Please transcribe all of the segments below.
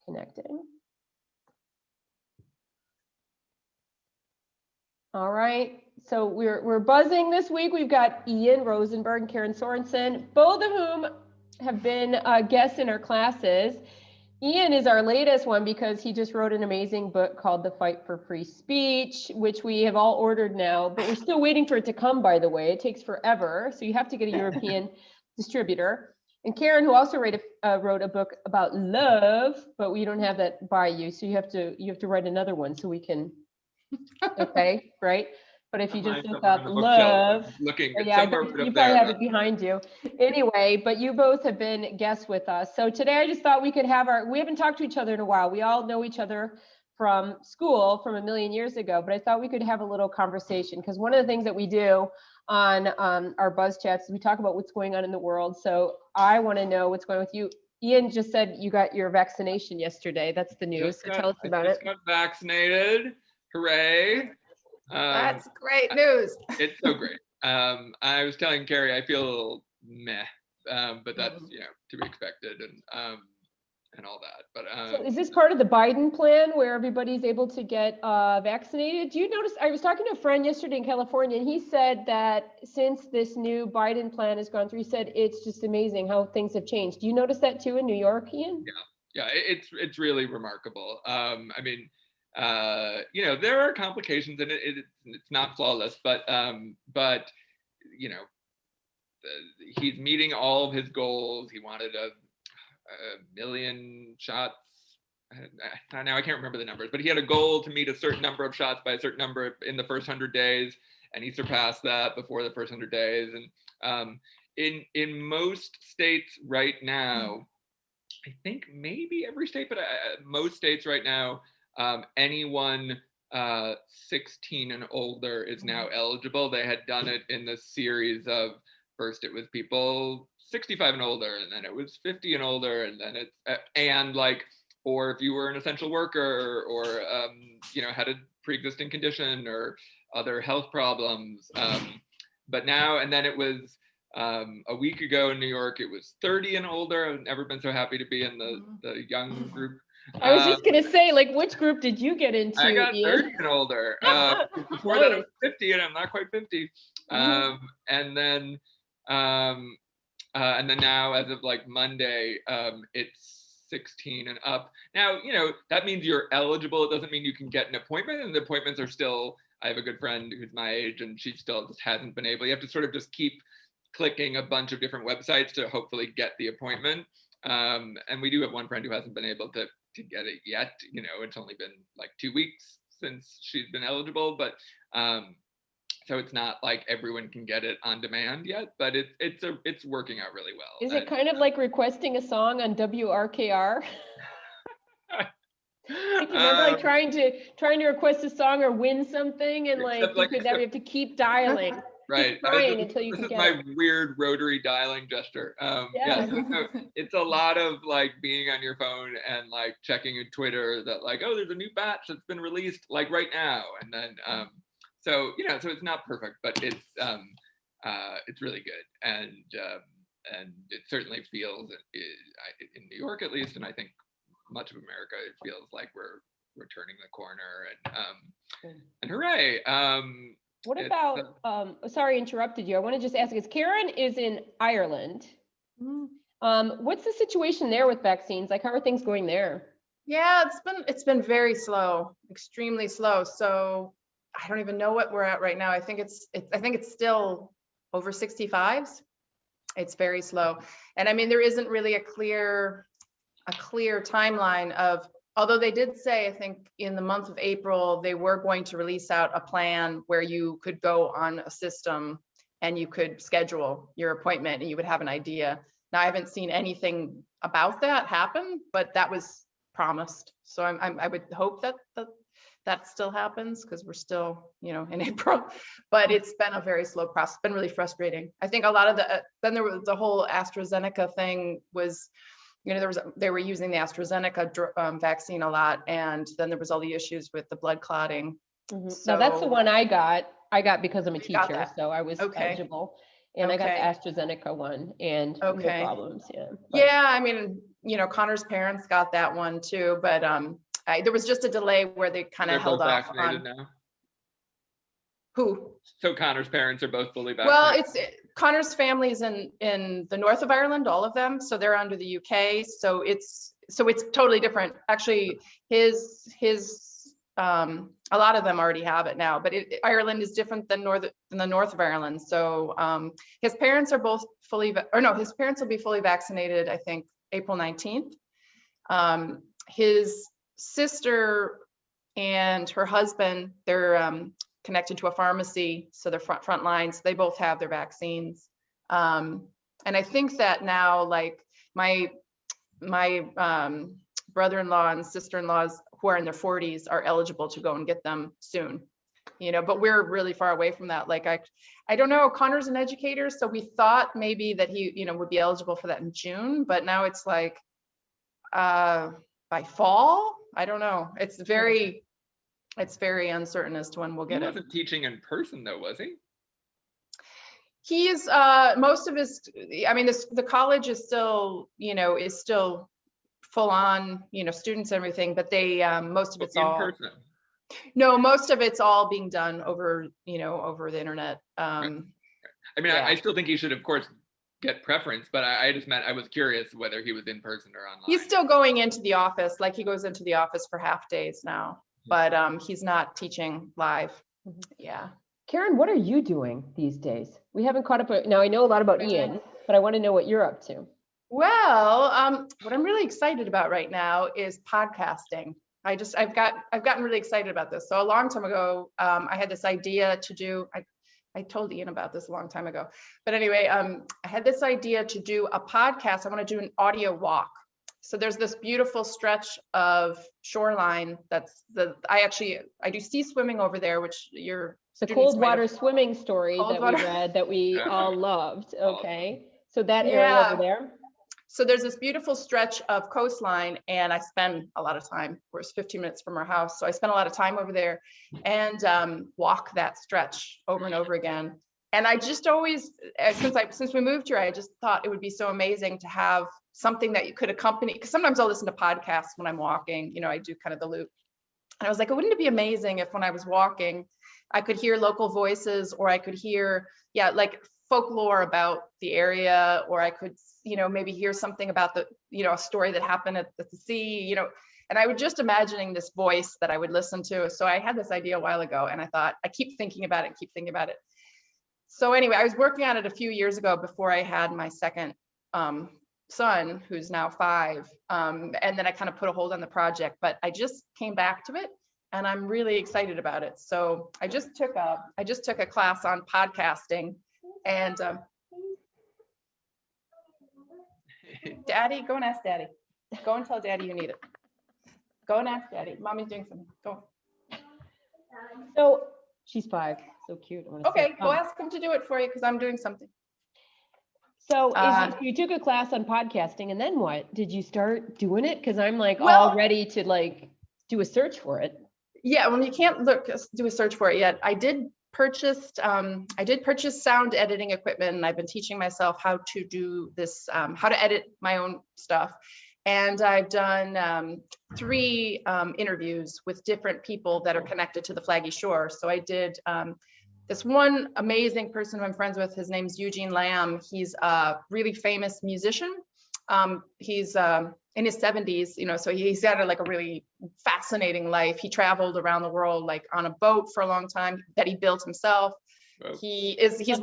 Connecting. All right, so we're buzzing this week. We've got Ian Rosenberg and Karen Sorensen, both of whom have been guests in our classes. Ian is our latest one because he just wrote an amazing book called The Fight for Free Speech, which we have all ordered now, but we're still waiting for it to come, by the way. It takes forever, so you have to get a European distributor. And Karen, who also wrote a book about love, but we don't have that by you, so you have to write another one so we can. Okay, right? But if you just look up love, looking yeah, you probably have it behind you. Anyway, but you both have been guests with us. So today I just thought we could have we haven't talked to each other in a while. We all know each other from school from a million years ago, but I thought we could have a little conversation because one of the things that we do on our buzz chats is we talk about what's going on in the world. So I want to know what's going on with you. Ian just said you got your vaccination yesterday. That's the news. So tell us about it. I just got vaccinated. Hooray. That's great news. It's so great. I was telling Carrie I feel a little meh, but that's to be expected and all that. But so is this part of the Biden plan where everybody's able to get vaccinated? Do you notice? I was talking to a friend yesterday in California, and he said that since this new Biden plan has gone through, he said it's just amazing how things have changed. Do you notice that too in New York, Ian? Yeah, it's really remarkable. I mean. There are complications and it's not flawless, but he's meeting all of his goals. He wanted a million shots. Now I can't remember the numbers, but he had a goal to meet a certain number of shots by a certain number in the first 100 days, and he surpassed that before the first 100 days. And in most states right now, I think maybe every state, but most states right now. Anyone 16 and older is now eligible. They had done it in the series of first it was people 65 and older, and then it was 50 and older, and then it's or if you were an essential worker or had a pre-existing condition or other health problems. But now, and then it was a week ago in New York, it was 30 and older. I've never been so happy to be in the young group. I was just gonna say, which group did you get into? I got Ian? 30 and older. Before that, I was 50, and I'm not quite 50. And then now, as of Monday, it's 16 and up. Now, that means you're eligible. It doesn't mean you can get an appointment, and the appointments are still. I have a good friend who's my age, and she still just hasn't been able. You have to sort of just keep clicking a bunch of different websites to hopefully get the appointment. And we do have one friend who hasn't been able to get it yet. It's only been 2 weeks since she's been eligible, but so it's not like everyone can get it on demand yet, but it's working out really well. Is it kind of like requesting a song on WRKR? Remember trying to request a song or win something, and you have to keep dialing. Right. Until you this can is my weird rotary dialing gesture. So it's a lot of being on your phone and checking your Twitter that oh, there's a new batch that's been released right now, and then so it's not perfect, but it's really good, and it certainly feels in New York at least, and I think much of America, it feels like we're turning the corner, and hooray. What about, sorry, I interrupted you. I want to just ask, because Karen is in Ireland. What's the situation there with vaccines? How are things going there? Yeah, it's been very slow, extremely slow. So I don't even know what we're at right now. I think it's still over 65s. It's very slow. And I mean, there isn't really a clear timeline of, although they did say, I think in the month of April, they were going to release out a plan where you could go on a system and you could schedule your appointment and you would have an idea. Now, I haven't seen anything about that happen, but that was promised. So I would hope that still happens, because we're still, in April, but it's been a very slow process. It's been really frustrating. I think a lot of then there was the whole AstraZeneca thing was, they were using the AstraZeneca vaccine a lot, and then there was all the issues with the blood clotting. So that's the one I got because I'm a teacher, so I was eligible. And I got Okay. the AstraZeneca one, and no Okay. problems. Yeah. But Yeah, I mean, Connor's parents got that one too, but there was just a delay where they kind They're of held both off vaccinated on now. who. So Connor's parents are both fully Well, vaccinated. Connor's family's in the north of Ireland, all of them, so they're under the UK. So it's totally different. Actually, his a lot of them already have it now, but Ireland is different than the north of Ireland. So his parents are both his parents will be fully vaccinated, I think, April 19th. His sister and her husband, they're connected to a pharmacy, so they're front lines. They both have their vaccines. And I think that now, like my brother-in-law and sister-in-laws who are in their 40s are eligible to go and get them soon, but we're really far away from that. Like, I don't know, Connor's an educator, so we thought maybe that he, would be eligible for that in June, but now it's like, by fall, I don't know. It's very uncertain as to when we'll get He it. wasn't teaching in person though, was he? He is, most of his, I mean, the college is still, full on, students and everything, but they, most of it's in all person. No, most of it's all being done over, over the internet. I mean, yeah. I still think he should, of course, get preference, but I just meant, I was curious whether he was in person or online. He's still going into the office, like he goes into the office for half days now, but he's not teaching live. Yeah. Karen, what are you doing these days? We haven't caught up. Now I know a lot about Ian, but I want to know what you're up to. Well, what I'm really excited about right now is podcasting. I've gotten really excited about this. So a long time ago, I had this idea to do, I told Ian about this a long time ago, but anyway, I had this idea to do a podcast. I want to do an audio walk. So there's this beautiful stretch of shoreline I do sea swimming over there, which you're the cold water swimming story that we read that we all loved. Okay. So that area over there. So there's this beautiful stretch of coastline, and I spend a lot of time. We're 15 minutes from our house, so I spend a lot of time over there and walk that stretch over and over again. And I just always, since we moved here, I just thought it would be so amazing to have something that you could accompany. Because sometimes I'll listen to podcasts when I'm walking. I do kind of the loop. And I was like, wouldn't it be amazing if when I was walking, I could hear local voices, or I could hear, like folklore about the area, or I could, maybe hear something about the, a story that happened at the sea, and I was just imagining this voice that I would listen to. So I had this idea a while ago, and I thought, I keep thinking about it. So anyway, I was working on it a few years ago before I had my second son, who's now 5. And then I kind of put a hold on the project, but I just came back to it, and I'm really excited about it. So I just took a class on podcasting, and Daddy, go and ask Daddy. Go and tell Daddy you need it. Go and ask Daddy. Mommy's doing something. Go. So she's 5. So cute. Okay, go ask him to do it for you, because I'm doing something. So you took a class on podcasting, and then what? Did you start doing it? Because I'm all ready to do a search for it. Yeah, well, you can't do a search for it yet. I did purchase sound editing equipment, and I've been teaching myself how to do this, how to edit my own stuff. And I've done 3 interviews with different people that are connected to the Flaggy Shore. So I did this one amazing person who I'm friends with. His name's Eugene Lam. He's a really famous musician. He's in his 70s, so he's had a really fascinating life. He traveled around the world, on a boat for a long time that he built himself. Oh. He's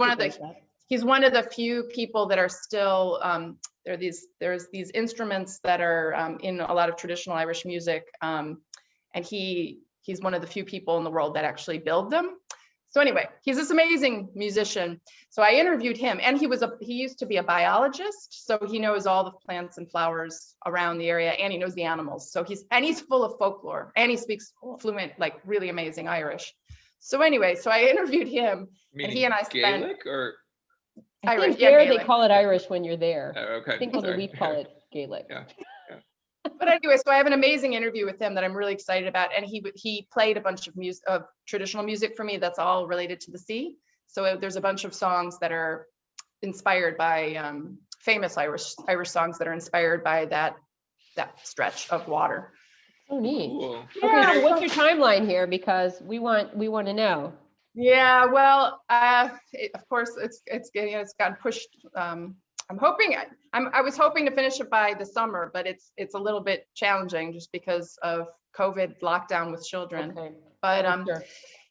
one of the few people that are still, there's these instruments that are in a lot of traditional Irish music. And he's one of the few people in the world that actually build them. So anyway, he's this amazing musician. So I interviewed him, and he used to be a biologist. So he knows all the plants and flowers around the area, and he knows the animals. So he's full of folklore, and he speaks fluent, really amazing Irish. So anyway, so I interviewed him. Meaning and he and I spent Gaelic or Irish. I think there they call it Irish when you're there. Oh, okay. I think we call it Gaelic. Yeah. But anyway, so I have an amazing interview with him that I'm really excited about, and he played a bunch of traditional music for me that's all related to the sea. So there's a bunch of songs that are inspired by famous Irish songs that are inspired by that stretch of water. So neat. Cool. Okay, so what's your timeline here? Because we want to know. Yeah, well, of course, it's gotten pushed. I was hoping to finish it by the summer, but it's a little bit challenging just because of COVID lockdown with children. Okay. But Sure.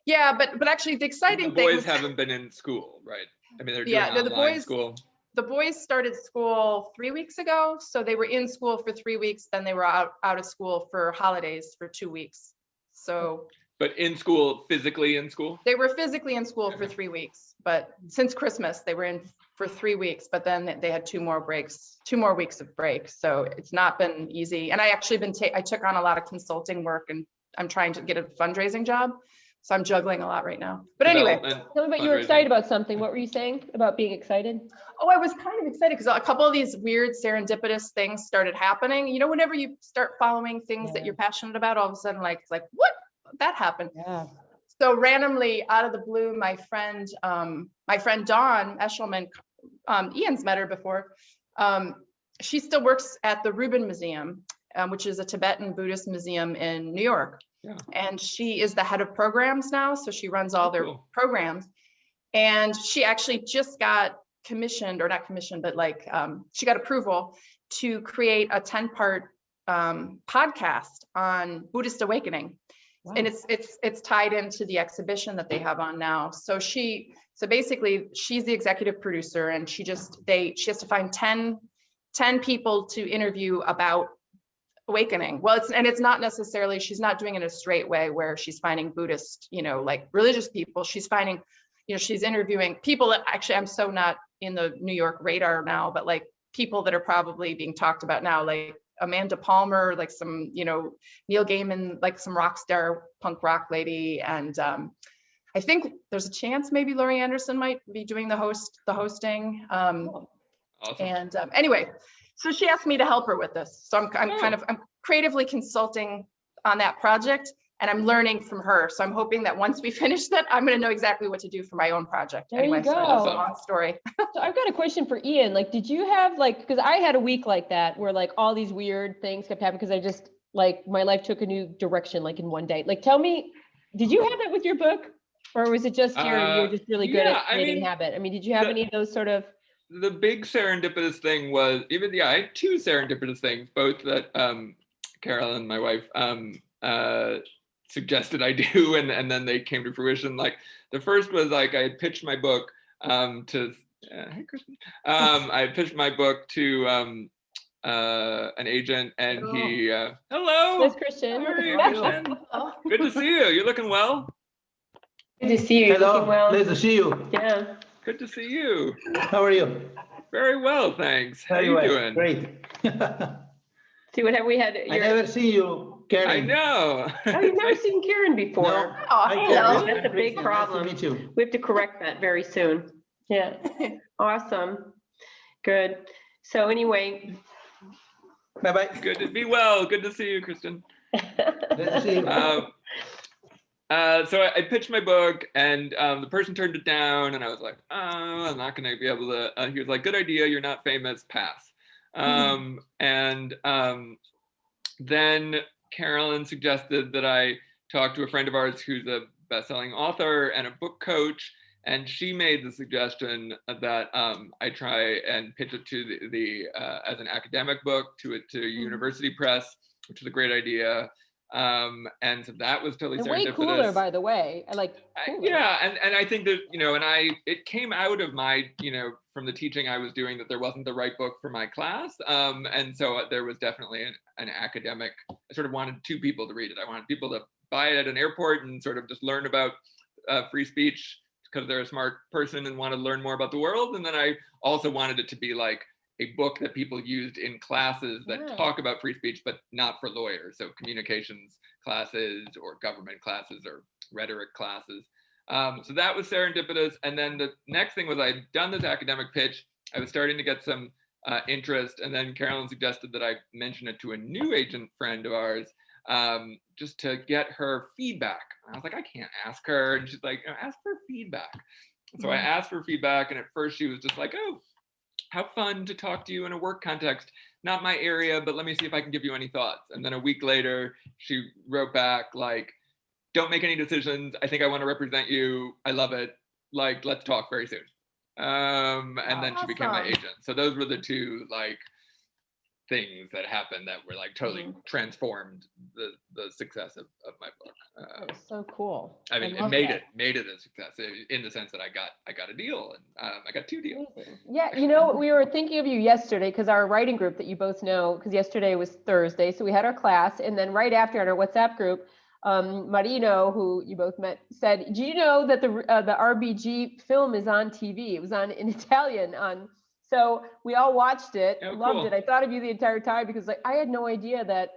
yeah, but actually the exciting The thing boys was, haven't been in school, right? I mean, they're doing yeah, the online boys school. the boys started school 3 weeks ago, so they were in school for 3 weeks, then they were out of school for holidays for 2 weeks. So But in school, physically in school? they were physically in school for 3 weeks, but since Christmas they were in for 3 weeks, but then they had 2 more weeks of break. So it's not been easy. And I actually I took on a lot of consulting work, and I'm trying to get a fundraising job. So I'm juggling a lot right now. But anyway. Tell me about, you were excited about something. What were you saying about being excited? Oh, I was kind of excited because a couple of these weird serendipitous things started happening. You know, whenever you start following things that you're passionate about, all of a sudden, like, it's like, what? That happened. Yeah. So randomly, out of the blue, my friend Dawn Eshelman, Ian's met her before. She still works at the Rubin Museum, which is a Tibetan Buddhist museum in New York. Yeah. And she is the head of programs now. So she runs all their Cool. programs. And she actually just got commissioned, or not commissioned, but like she got approval to create a 10-part podcast on Buddhist awakening. Wow. And it's tied into the exhibition that they have on now. So basically she's the executive producer, and she has to find 10 people to interview about awakening. Well, it's not necessarily, she's not doing it in a straight way where she's finding Buddhist, like religious people. She's finding, she's interviewing people that actually, I'm so not in the New York radar now, but like people that are probably being talked about now, like Amanda Palmer, like some, Neil Gaiman, like some rock star punk rock lady. And I think there's a chance maybe Laurie Anderson might be doing the hosting. Awesome. And anyway, so she asked me to help her with this. So I'm creatively consulting on that project, and I'm learning from her. So I'm hoping that once we finish that, I'm going to know exactly what to do for my own project. There you go. So that's a long story. So I've got a question for Ian. Like, did you have because I had a week like that where like all these weird things kept happening because I just my life took a new direction like in one day. Like, tell me, did you have that with your book, or was it just you're just really good at creating habit? I mean, did you have any of those sort of? The big serendipitous thing was I had 2 serendipitous things, both that Caroline, my wife, suggested I do, and then they came to fruition. Like the first was like I had pitched my book to hey Kristen. I had pitched my book to an agent, and he hello. Yes, Christian. How are you, Kristen? Good to see you. You're looking well. Good to see you. Hello. Looking well. Nice to see you. Yeah. Good to see you. How are you? Very well, thanks. How Very you well. doing? Great. See, what have we had? I never see you, Karen. I know. Oh, you've never seen Karen before. No. Oh, Hello. hello. That's a big Nice problem. to meet you. We have to correct that very soon. Yeah. Awesome. Good. So anyway. Bye-bye. Good to be well. Good to see you, Kristen. Nice to see you. So I pitched my book, and the person turned it down, and I was like, oh, I'm not going to be able to. He was like, good idea. You're not famous. Pass. And then Caroline suggested that I talk to a friend of ours who's a best-selling author and a book coach, and she made the suggestion that I try and pitch it to the as an academic book to University Press, which is a great idea. And so that was totally way serendipitous. cooler, by the way. I like cooler. Yeah, and I think that it came out of my from the teaching I was doing that there wasn't the right book for my class, and so there was definitely an academic. I sort of wanted 2 people to read it. I wanted people to buy it at an airport and sort of just learn about free speech because they're a smart person and want to learn more about the world, and then I also wanted it to be like a book that people used in classes that talk about free speech, but not for lawyers. So communications classes or government classes or rhetoric classes. So that was serendipitous. And then the next thing was I'd done this academic pitch. I was starting to get some interest. And then Caroline suggested that I mention it to a new agent friend of ours just to get her feedback. And I was like, I can't ask her. And she's like, ask for feedback. So I asked for feedback, and at first she was just like, oh, how fun to talk to you in a work context. Not my area, but let me see if I can give you any thoughts. And then a week later, she wrote back like, don't make any decisions. I think I want to represent you. I love it. Like, let's talk very soon. And then she became my agent. So those were the two like things that happened that were like totally transformed the success of my book. That was so cool. I mean, it made it a success in the sense that I got a deal, and I got 2 deals. Amazing. Yeah, you know, we were thinking of you yesterday because our writing group that you both know, because yesterday was Thursday, so we had our class, and then right after in our WhatsApp group, Marino, who you both met, said, "Do you know that the RBG film is on TV? It was on in Italian on." So we all watched it, loved it. I thought of you the entire time because like I had no idea that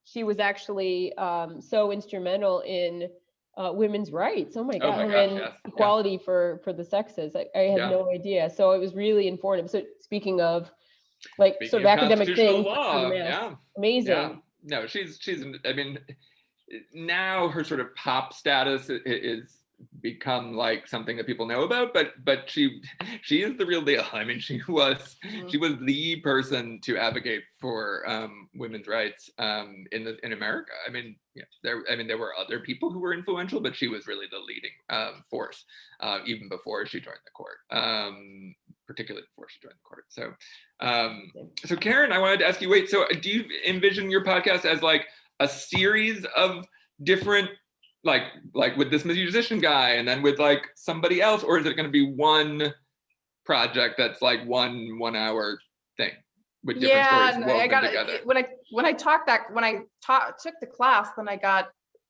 she was actually so instrumental in women's rights. Oh my God, and equality for the sexes. I had no idea. So it was really informative. So speaking of like sort of academic things, law, amazing. Yeah. No, she's. I mean, now her sort of pop status is become like something that people know about, but she is the real deal. I mean, she was the person to advocate for women's rights in America. I mean, there were other people who were influential, but she was really the leading force even before she joined the court, particularly before she joined the court. So Karen, I wanted to ask you, wait, so do you envision your podcast as like a series of different like with this musician guy and then with like somebody else, or is it going to be one project that's like one hour thing with different stories woven together? When I took the class, then I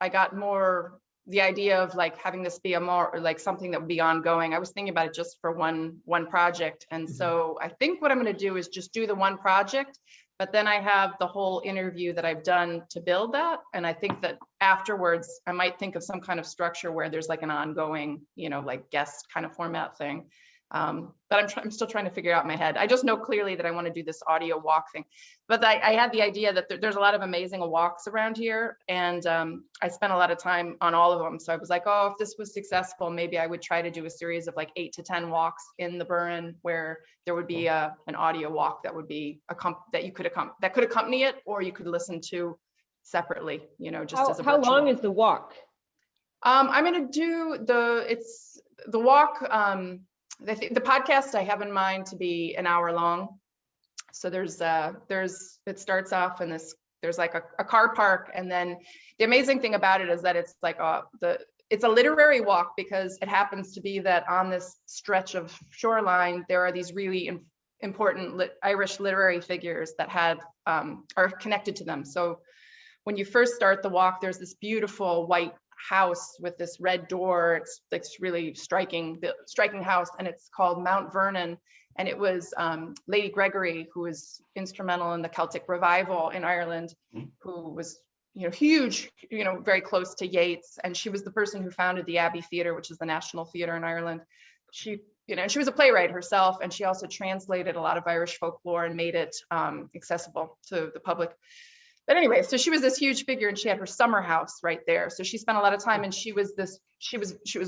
got more the idea of like having this be a more like something that would be ongoing. I was thinking about it just for one project, and so I think what I'm going to do is just do the one project. But then I have the whole interview that I've done to build that. And I think that afterwards, I might think of some kind of structure where there's like an ongoing, like guest kind of format thing. But I'm still trying to figure out in my head. I just know clearly that I want to do this audio walk thing. But I had the idea that there's a lot of amazing walks around here. And I spent a lot of time on all of them. So I was like, oh, if this was successful, maybe I would try to do a series of like 8 to 10 walks in the Burren where there would be an audio walk that would be that could accompany it, or you could listen to separately, just as a virtual. How long is the walk? I'm going to do the walk. The podcast I have in mind to be an hour long. So it starts off in there's like a car park. And then the amazing thing about it is that it's like it's a literary walk, because it happens to be that on this stretch of shoreline, there are these really important Irish literary figures that are connected to them. So when you first start the walk, there's this beautiful white house with this red door. It's really striking house, and it's called Mount Vernon. And it was Lady Gregory, who was instrumental in the Celtic revival in Ireland, who was huge, very close to Yeats, and she was the person who founded the Abbey Theatre, which is the national theatre in Ireland. She was a playwright herself, and she also translated a lot of Irish folklore and made it accessible to the public. But anyway, so she was this huge figure, and she had her summer house right there. So she spent a lot of time, and she was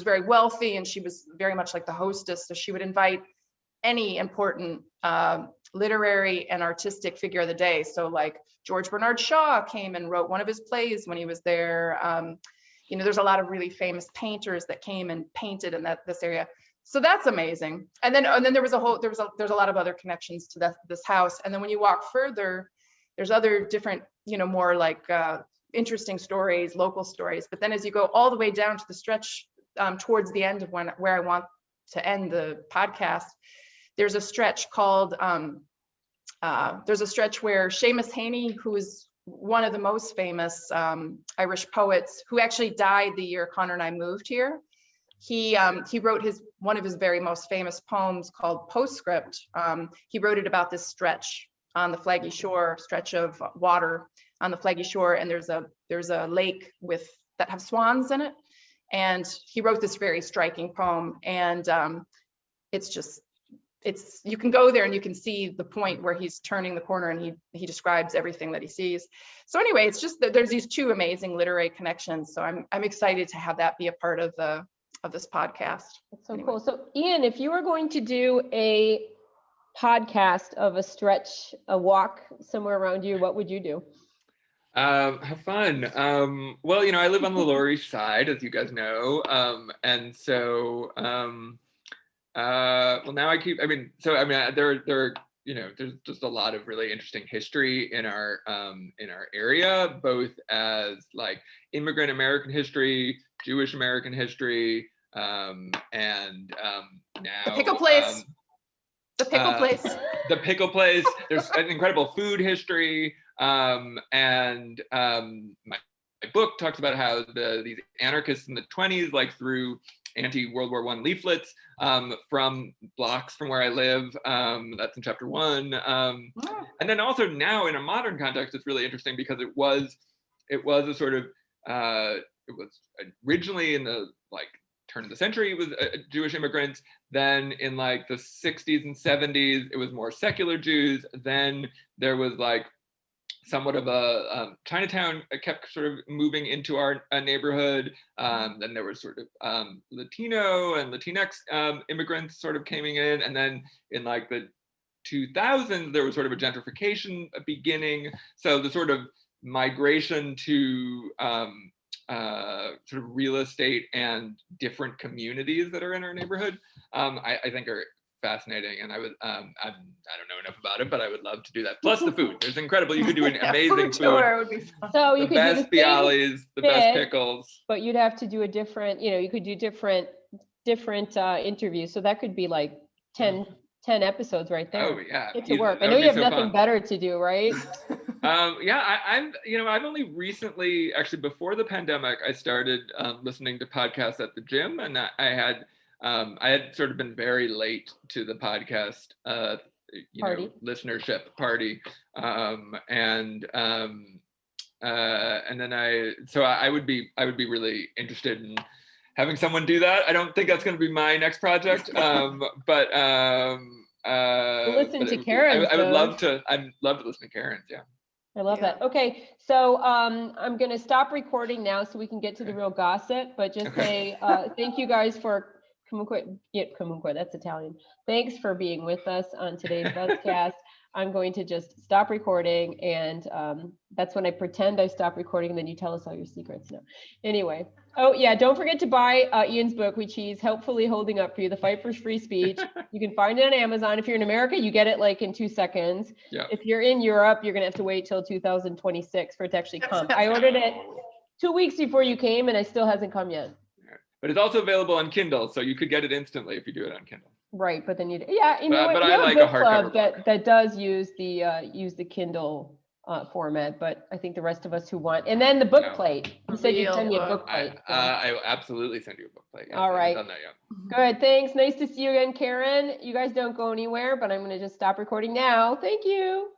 very wealthy, and she was very much like the hostess. So she would invite any important literary and artistic figure of the day. So like George Bernard Shaw came and wrote one of his plays when he was there. There's a lot of really famous painters that came and painted in this area. So that's amazing. And then there's a lot of other connections to this house. And then when you walk further, there's other different, more like interesting stories, local stories. But then as you go all the way down to the stretch towards the end of where I want to end the podcast, there's a stretch called, there's a stretch where Seamus Heaney, who is one of the most famous Irish poets, who actually died the year Connor and I moved here. He wrote one of his very most famous poems called Postscript. He wrote it about this stretch on the Flaggy Shore, stretch of water on the Flaggy Shore, and there's a lake that have swans in it. And he wrote this very striking poem, and you can go there and you can see the point where he's turning the corner, and he describes everything that he sees. So anyway, it's just that there's these two amazing literary connections. So I'm excited to have that be a part of the this podcast. That's so Anyway. cool. So Ian, if you were going to do a podcast of a stretch, a walk somewhere around you, what would you do? Have fun. Well, I live on the Lower East Side, as you guys know. And so, well, now there are, there's just a lot of really interesting history in our area, both as like immigrant American history, Jewish American history, and now The pickle place. The pickle place. The pickle place. There's an incredible food history. And my book talks about how these anarchists in the 1920s like threw anti-World War I leaflets from blocks from where I live. That's in chapter 1. And then also now in a modern context, it's really interesting because it was a sort of it was originally in the turn of the century, it was Jewish immigrants. Then in like the 60s and 70s, it was more secular Jews. Then there was like somewhat of a Chinatown kept sort of moving into our neighborhood. Then there was sort of Latino and Latinx immigrants sort of coming in. And then in like the 2000s, there was sort of a gentrification beginning. So the sort of migration to sort of real estate and different communities that are in our neighborhood, I think are fascinating, and I don't know enough about it, but I would love to do that. Plus the food, there's incredible. You could do an amazing food. Would be fun. So you The could best do the same bialys, the best bit, pickles. but you'd have to do a different, you could do different interviews. So that could be like 10 episodes right there. Oh yeah, Get to work. That I know would you be have so nothing fun. better to do, right? Yeah, I've only recently, actually before the pandemic, I started listening to podcasts at the gym, and I had sort of been very late to the podcast, listenership party, and then I would be really interested in having someone do that. I don't think that's going to be my next project, but Listen but to it would be- Karen's, I would though. love to. I'd love to listen to Karen's. Yeah. I love Yeah. that. Okay, so I'm going to stop recording now so we can get to the real gossip, but just say thank you guys for comunque, that's Italian. Thanks for being with us on today's buzzcast. I'm going to just stop recording, and that's when I pretend I stop recording, and then you tell us all your secrets. No. Anyway. Oh yeah, don't forget to buy Ian's book, which he's helpfully holding up for you, The Fight for Free Speech. You can find it on Amazon. If you're in America, you get it like in 2 seconds. Yeah. If you're in Europe, you're gonna have to wait till 2026 for it to actually come. I ordered it 2 weeks before you came, and it still hasn't come yet. But it's also available on Kindle, so you could get it instantly if you do it on Kindle. Right, but then you know what? But We I have like a a book club hardcover that does use the Kindle format, but I think the rest of us who want, and then the book No. plate. You said you'd send me a Real book plate. so. I will absolutely send you a book plate. Yes, All right. I haven't done that yet. Good, thanks. Nice to see you again, Karen. You guys don't go anywhere, but I'm going to just stop recording now. Thank you.